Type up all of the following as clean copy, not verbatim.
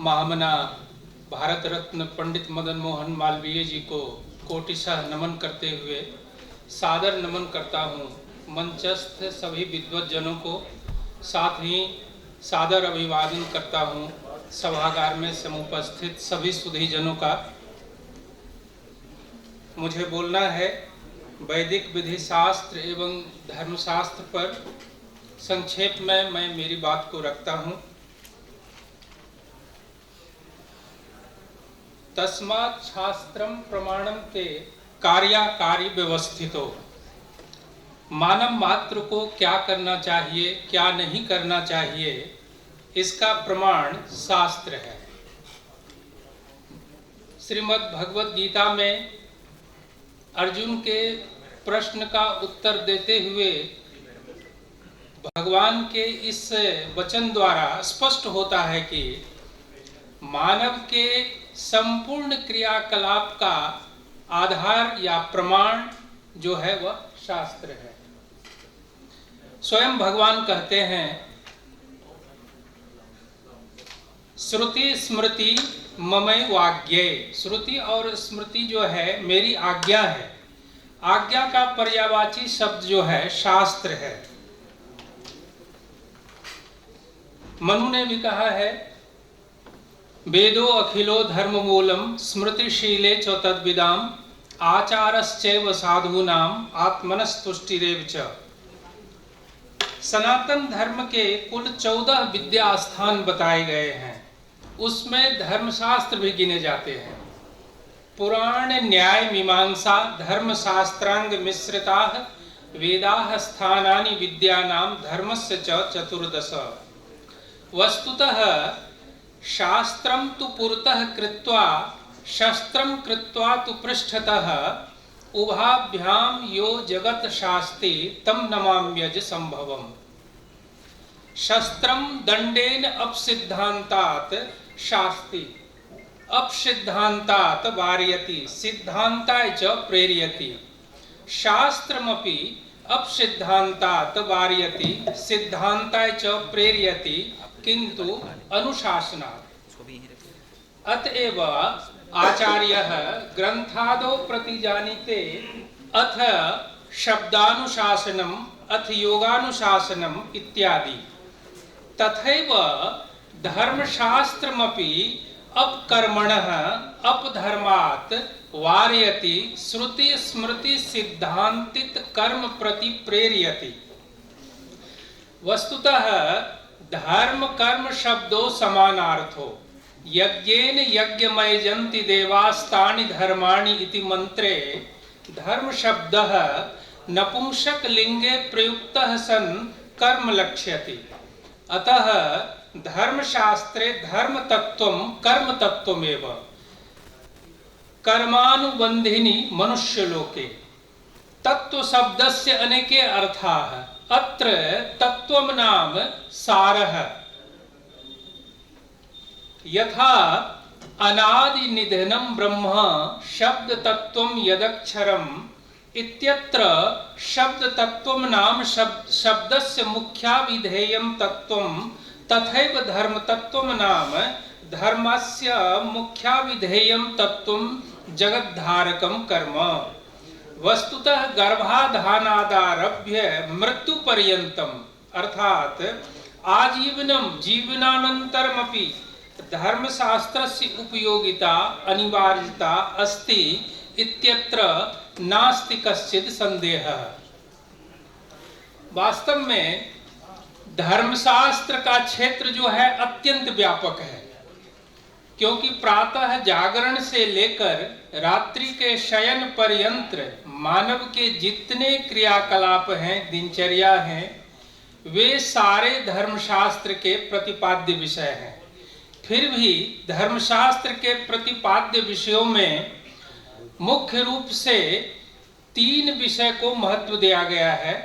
महामना भारत रत्न पंडित मदन मोहन मालवीय जी को कोटिशः नमन करते हुए सादर नमन करता हूँ। मंचस्थ सभी विद्वज्जनों को साथ ही सादर अभिवादन करता हूँ। सभागार में समुपस्थित सभी सुधीजनों का। मुझे बोलना है वैदिक विधि शास्त्र एवं धर्मशास्त्र पर। संक्षेप में मैं मेरी बात को रखता हूँ। तस्मात् शास्त्रम प्रमाणम के कार्याकारी व्यवस्थितो। मानव मात्र को क्या करना चाहिए, क्या नहीं करना चाहिए, इसका प्रमाण शास्त्र है। श्रीमद् भगवद गीता में अर्जुन के प्रश्न का उत्तर देते हुए भगवान के इस वचन द्वारा स्पष्ट होता है कि मानव के संपूर्ण क्रियाकलाप का आधार या प्रमाण जो है वह शास्त्र है। स्वयं भगवान कहते हैं, श्रुति स्मृति ममई वाग्ये। श्रुति और स्मृति जो है मेरी आज्ञा है। आज्ञा का पर्यायवाची शब्द जो है शास्त्र है। मनु ने भी कहा है, वेदो अखिलो धर्म मूलम स्मृतिशीले च तद्विदाम आचारश्चैव साधूनाम आत्मनस्तुष्टिरेव च। सनातन धर्म के कुल 14 विद्या स्थान बताए गए हैं। उसमें धर्मशास्त्र भी गिने जाते हैं। पुराण न्याय मीमांसा धर्मशास्त्रांग मिश्रिता वेदाः स्थानानि विद्यानां धर्मस्य च 14। वस्तुतः शास्त्रं तु पुरतः कृत्वा शस्त्रं कृत्वा तु पृष्ठतः उभाभ्याम यो जगत शास्ति तम नमाम्यज संभवम। शस्त्रं दंडेन अपसिद्धांतात् शास्ति अपसिद्धांतात् वारयति सिद्धांताय च प्रेरयति। शास्त्रमपि अपसिद्धांतात् वारयति सिद्धांताय च प्रेरयति किंतु अनुशासनात्। अतएव आचार्यः ग्रंथादौ प्रतिजानीते अथ शब्दानुशासनम अथ योगानुशासनम इत्यादि। तथैव धर्मशास्त्रमपि अपकर्मणः अपधर्मात् वारयति श्रुति स्मृति सिद्धांतित कर्म प्रति प्रेरयति। वस्तुतः धर्म कर्म शब्दों समानार्थो। यज्ञेन यज्ञमयजन्ति देवास्तानि धर्माणि इति मंत्रे धर्म शब्दः नपुंसक लिंगे प्रयुक्तः सन् कर्म लक्ष्यति। अतः धर्मशास्त्रे धर्म तत्वं कर्म तत्वमेव कर्मानुबंधिनी मनुष्यलोके। तत्व शब्दस्य अनेके अर्थाः। अत्र तत्वं नाम सारः। यथा अनादि निधनं ब्रह्म शब्द तत्वं यदक्षरम् इत्यत्र शब्द तत्वं नाम शब्दस्य मुख्याभिधेयं तत्वं तथैव धर्म तत्वं नाम धर्मस्य मुख्याभिधेयं तत्वं जगद्धारकं कर्म। वस्तुतः गर्भाधानादारभ्य मृत्यु पर्यन्तम अर्थात आजीवनम जीवनानंतरमपि धर्मशास्त्रस्य उपयोगिता अनिवार्यता अस्ति इत्यत्र नास्ति कश्चित् संदेहः। वास्तव में धर्मशास्त्र का क्षेत्र जो है अत्यंत व्यापक है, क्योंकि प्रातः जागरण से लेकर रात्रि के शयन पर्यंत मानव के जितने क्रियाकलाप हैं, दिनचर्या हैं, वे सारे धर्मशास्त्र के प्रतिपाद्य विषय हैं। फिर भी धर्मशास्त्र के प्रतिपाद्य विषयों में मुख्य रूप से 3 विषय को महत्व दिया गया है,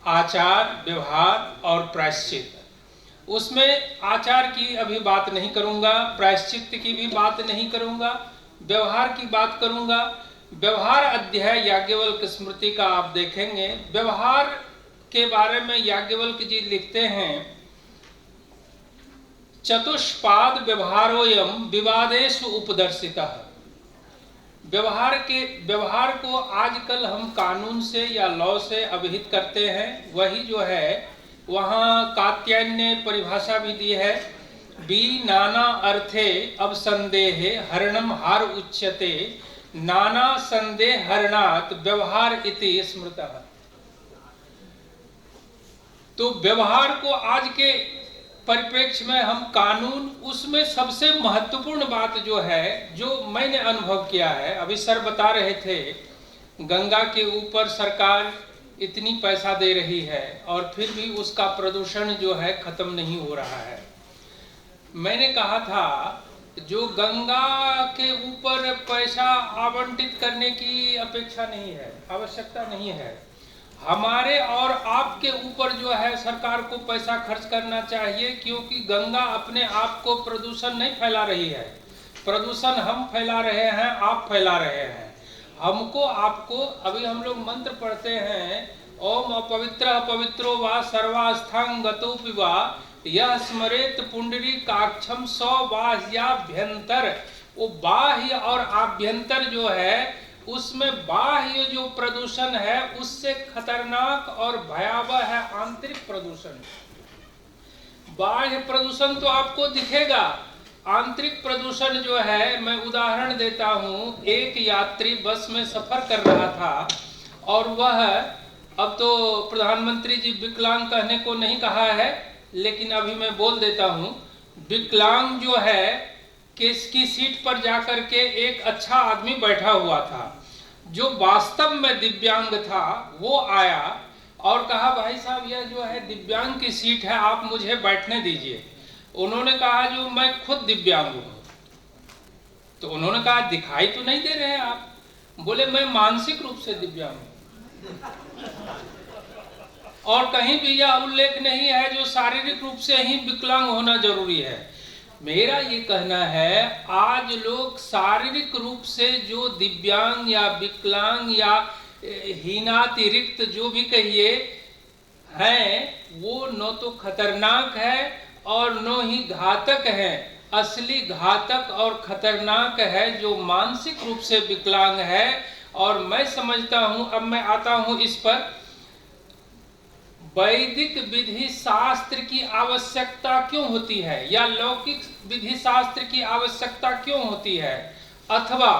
आचार, व्यवहार और प्रायश्चित। उसमें आचार की अभी बात नहीं करूंगा, प्रायश्चित की भी बात नहीं करूंगा, व्यवहार की बात करूंगा। व्यवहार अध्याय याज्ञवल्क्य स्मृति का आप देखेंगे। व्यवहार के बारे में याज्ञवल्क्य जी लिखते हैं, चतुष्पाद व्यवहारोयम विवादेषु उपदर्शितः। व्यवहार को आजकल हम कानून से या लॉ से अभिहित करते हैं। वही जो है वहाँ कात्यायन ने परिभाषा भी दी है, बी नाना अर्थे अब संदेहे हरणम हार उच्यते, नाना संदेह हरणात व्यवहार इति स्मृतः। तो व्यवहार को आज के परिप्रेक्ष्य में हम कानून, उसमें सबसे महत्वपूर्ण बात जो है, जो मैंने अनुभव किया है, अभी सर बता रहे थे, गंगा के ऊपर सरकार इतनी पैसा दे रही है और फिर भी उसका प्रदूषण जो है खत्म नहीं हो रहा है। मैंने कहा था जो गंगा के ऊपर पैसा आवंटित करने की अपेक्षा नहीं है, आवश्यकता नहीं है, हमारे और आपके ऊपर जो है सरकार को पैसा खर्च करना चाहिए, क्योंकि गंगा अपने आप को प्रदूषण नहीं फैला रही है, प्रदूषण हम फैला रहे हैं, आप फैला रहे हैं। हमको आपको, अभी हम लोग मंत्र पढ़ते हैं, ओम अपवित्र पवित्रो वा सर्वास्थांग गतोपि वा यह स्मरेत पुंडरी काक्षम सौ बाह्याभ्यंतर। वो बाह्य और आभ्यंतर जो है, उसमें बाह्य जो प्रदूषण है उससे खतरनाक और भयावह है आंतरिक प्रदूषण। बाह्य प्रदूषण तो आपको दिखेगा, आंतरिक प्रदूषण जो है, मैं उदाहरण देता हूं। एक यात्री बस में सफर कर रहा था और वह, अब तो प्रधानमंत्री जी विकलांग कहने को नहीं कहा है, लेकिन अभी मैं बोल देता हूं, विकलांग जो है किसकी सीट पर जाकर के एक अच्छा आदमी बैठा हुआ था, जो वास्तव में दिव्यांग था। वो आया और कहा भाई साहब यह जो है दिव्यांग की सीट है, आप मुझे बैठने दीजिए। उन्होंने कहा जो मैं खुद दिव्यांग हूं। तो उन्होंने कहा दिखाई तो नहीं दे रहे आप? बोले मैं मानसिक रूप से दिव्यांग हूं। और कहीं भी यह उल्लेख नहीं है जो शारीरिक रूप से ही विकलांग होना जरूरी है। मेरा ये कहना है, आज लोग शारीरिक रूप से जो दिव्यांग या विकलांग या हीनातिरिक्त जो भी कहिए हैं, वो न तो खतरनाक है और न ही घातक है। असली घातक और खतरनाक है जो मानसिक रूप से विकलांग है। और मैं समझता हूं, अब मैं आता हूं इस पर, वैदिक विधि शास्त्र की आवश्यकता क्यों होती है, या लौकिक विधि शास्त्र की आवश्यकता क्यों होती है, अथवा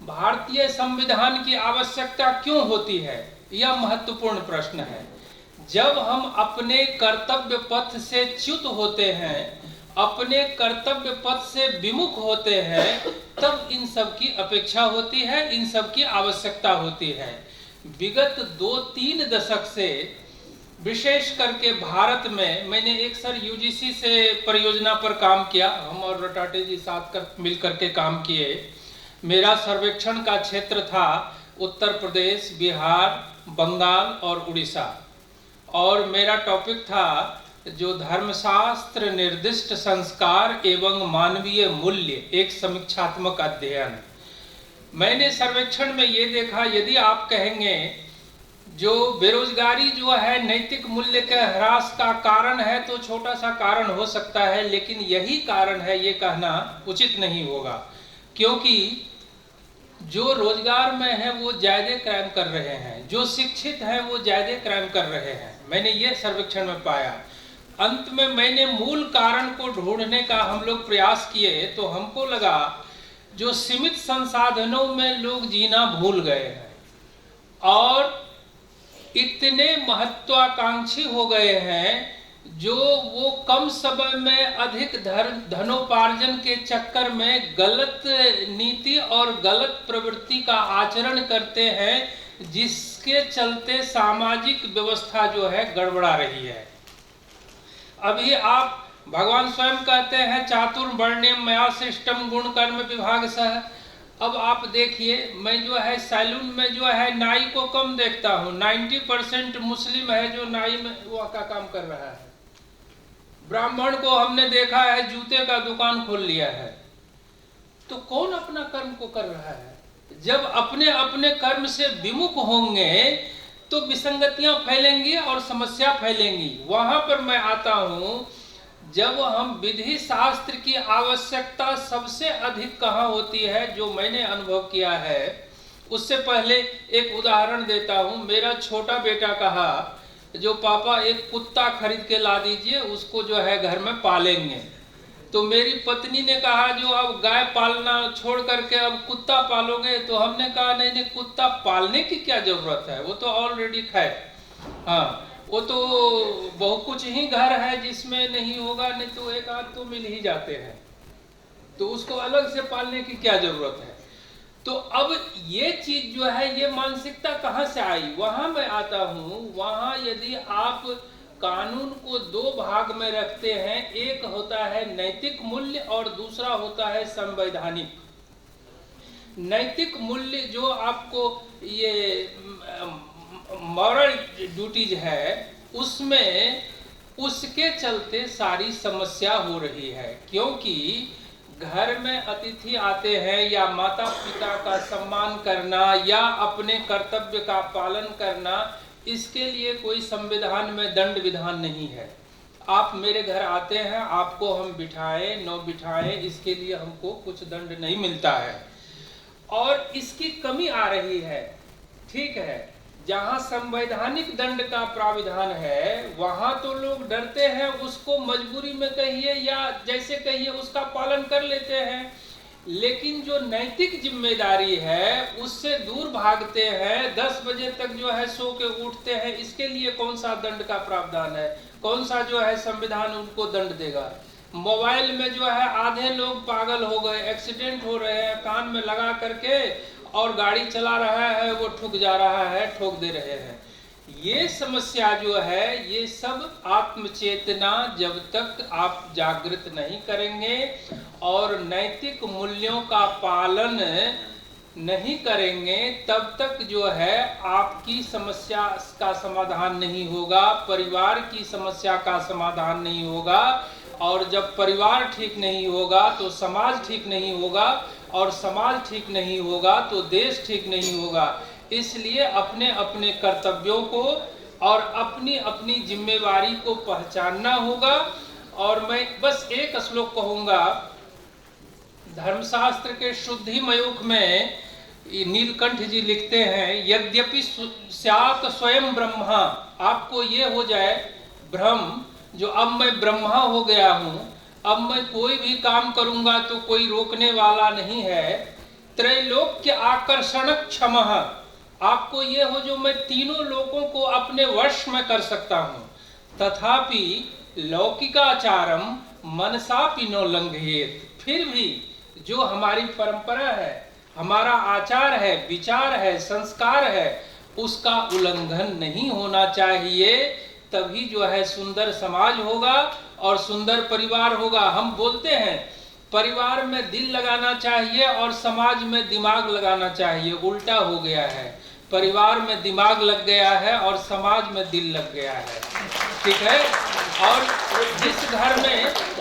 भारतीय संविधान की आवश्यकता क्यों होती है, यह महत्वपूर्ण प्रश्न है। जब हम अपने कर्तव्य पथ से च्युत होते हैं, अपने कर्तव्य पथ से विमुख होते हैं, तब इन सब की अपेक्षा होती है, इन सब की आवश्यकता होती है। विगत 2-3 दशक से विशेष करके भारत में, मैंने एक सर यूजीसी से परियोजना पर काम किया, हम और रटाटे जी साथ मिल करके काम किए। मेरा सर्वेक्षण का क्षेत्र था उत्तर प्रदेश, बिहार, बंगाल और उड़ीसा, और मेरा टॉपिक था जो धर्मशास्त्र निर्दिष्ट संस्कार एवं मानवीय मूल्य, एक समीक्षात्मक अध्ययन। मैंने सर्वेक्षण में ये देखा, यदि आप कहेंगे जो बेरोजगारी जो है नैतिक मूल्य के ह्रास का कारण है, तो छोटा सा कारण हो सकता है, लेकिन यही कारण है ये कहना उचित नहीं होगा, क्योंकि जो रोजगार में है वो ज्यादा क्राइम कर रहे हैं, जो शिक्षित हैं वो ज्यादा क्राइम कर रहे हैं। मैंने ये सर्वेक्षण में पाया। अंत में मैंने मूल कारण को ढूंढने का हम लोग प्रयास किए, तो हमको लगा जो सीमित संसाधनों में लोग जीना भूल गए हैं और इतने महत्वाकांक्षी हो गए हैं, जो वो कम समय में अधिक धनोपार्जन के चक्कर में गलत नीति और गलत प्रवृत्ति का आचरण करते हैं, जिसके चलते सामाजिक व्यवस्था जो है गड़बड़ा रही है। अभी आप, भगवान स्वयं कहते हैं चातुर्वर्ण्यम मया सृष्टम गुण कर्म विभाग सह। अब आप देखिए, मैं जो है सैलून में जो है नाई को कम देखता हूँ, 90% मुस्लिम है जो नाई में वो का काम कर रहा है। ब्राह्मण को हमने देखा है जूते का दुकान खोल लिया है। तो कौन अपना कर्म को कर रहा है? जब अपने अपने कर्म से विमुख होंगे तो विसंगतियां फैलेंगी और समस्या फैलेंगी। वहां पर मैं आता हूं, जब हम विधि शास्त्र की आवश्यकता सबसे अधिक कहाँ होती है, जो मैंने अनुभव किया है। उससे पहले एक उदाहरण देता हूँ। मेरा छोटा बेटा कहा जो पापा एक कुत्ता खरीद के ला दीजिए, उसको जो है घर में पालेंगे। तो मेरी पत्नी ने कहा जो अब गाय पालना छोड़ करके अब कुत्ता पालोगे, तो हमने कहा नहीं नहीं, कुत्ता पालने की क्या जरूरत है, वो तो ऑलरेडी है। हाँ, वो तो बहुत कुछ ही घर है जिसमें नहीं होगा, नहीं तो एक आध तो मिल ही जाते हैं, तो उसको अलग से पालने की क्या जरूरत है। तो अब ये चीज जो है, ये मानसिकता कहाँ से आई, वहां मैं आता हूँ। वहां यदि आप कानून को दो भाग में रखते हैं, एक होता है नैतिक मूल्य और दूसरा होता है संवैधानिक। नैतिक मूल्य जो आपको ये मॉरल ड्यूटीज है, उसमें उसके चलते सारी समस्या हो रही है। क्योंकि घर में अतिथि आते हैं, या माता पिता का सम्मान करना या अपने कर्तव्य का पालन करना, इसके लिए कोई संविधान में दंड विधान नहीं है। आप मेरे घर आते हैं, आपको हम बिठाएं न बिठाएं, इसके लिए हमको कुछ दंड नहीं मिलता है, और इसकी कमी आ रही है। ठीक है, जहां संवैधानिक दंड का प्राविधान है, वहां तो लोग डरते हैं, उसको मजबूरी में कहिए या जैसे कहिए उसका पालन कर लेते हैं। लेकिन जो नैतिक जिम्मेदारी है उससे दूर भागते हैं, 10 बजे तक जो है सो के उठते हैं। इसके लिए कौन सा दंड का प्रावधान है, कौन सा जो है संविधान उनको दंड देगा। मोबाइल में जो है आधे लोग पागल हो गए, एक्सीडेंट हो रहे हैं, कान में लगा करके और गाड़ी चला रहा है, वो ठुक जा रहा है, ठोक दे रहे हैं। ये समस्या जो है, ये सब आत्मचेतना जब तक आप जागृत नहीं करेंगे और नैतिक मूल्यों का पालन नहीं करेंगे, तब तक जो है आपकी समस्या का समाधान नहीं होगा, परिवार की समस्या का समाधान नहीं होगा। और जब परिवार ठीक नहीं होगा तो समाज ठीक नहीं होगा, और समाज ठीक नहीं होगा तो देश ठीक नहीं होगा। इसलिए अपने अपने कर्तव्यों को और अपनी अपनी जिम्मेवारी को पहचानना होगा। और मैं बस एक श्लोक कहूँगा, धर्मशास्त्र के शुद्धि मयूख में नीलकंठ जी लिखते हैं, यद्यपि स्यात् स्वयं ब्रह्मा, आपको ये हो जाए भ्रम जो अब मैं ब्रह्मा हो गया हूँ, अब मैं कोई भी काम करूंगा तो कोई रोकने वाला नहीं है। त्रैलोक्य आकर्षण क्षमः, आपको ये हो जो मैं तीनों लोगों को अपने वश में कर सकता हूँ। तथापि लौकिकाचारम मनसापि नो लंघयेत, फिर भी जो हमारी परंपरा है, हमारा आचार है, विचार है, संस्कार है, उसका उल्लंघन नहीं होना चाहिए। तभी जो है सुंदर समाज होगा और सुंदर परिवार होगा। हम बोलते हैं परिवार में दिल लगाना चाहिए और समाज में दिमाग लगाना चाहिए, उल्टा हो गया है। परिवार में दिमाग लग गया है और समाज में दिल लग गया है। ठीक है, और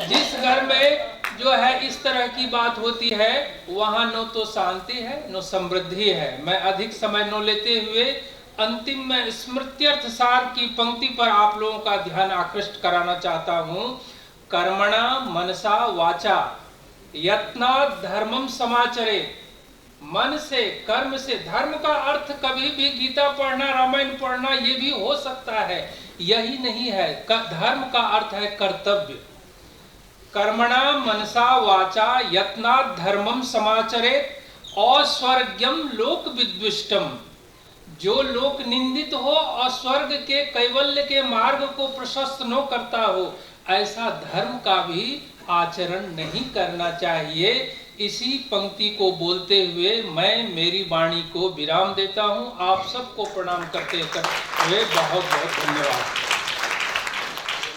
जिस घर में जो है इस तरह की बात होती है, वहाँ न तो शांति है न समृद्धि है। मैं अधिक समय न लेते हुए अंतिम में स्मृत्यर्थ सार की पंक्ति पर आप लोगों का ध्यान आकृष्ट कराना चाहता हूँ। कर्मणा मनसा वाचा यत्नात् धर्मम समाचरे, मन से, कर्म से। धर्म का अर्थ कभी भी गीता पढ़ना, रामायण पढ़ना, ये भी हो सकता है, यही नहीं है। धर्म का अर्थ है कर्तव्य। कर्मणा मनसा वाचा यत्नात् धर्मम समाचरे अस्वर्ग्यम लोक विद्विष्टम, जो लोक निंदित हो और स्वर्ग के कैवल्य के मार्ग को प्रशस्त न करता हो, ऐसा धर्म का भी आचरण नहीं करना चाहिए। इसी पंक्ति को बोलते हुए मैं मेरी वाणी को विराम देता हूँ। आप सबको प्रणाम करते हुए बहुत बहुत धन्यवाद।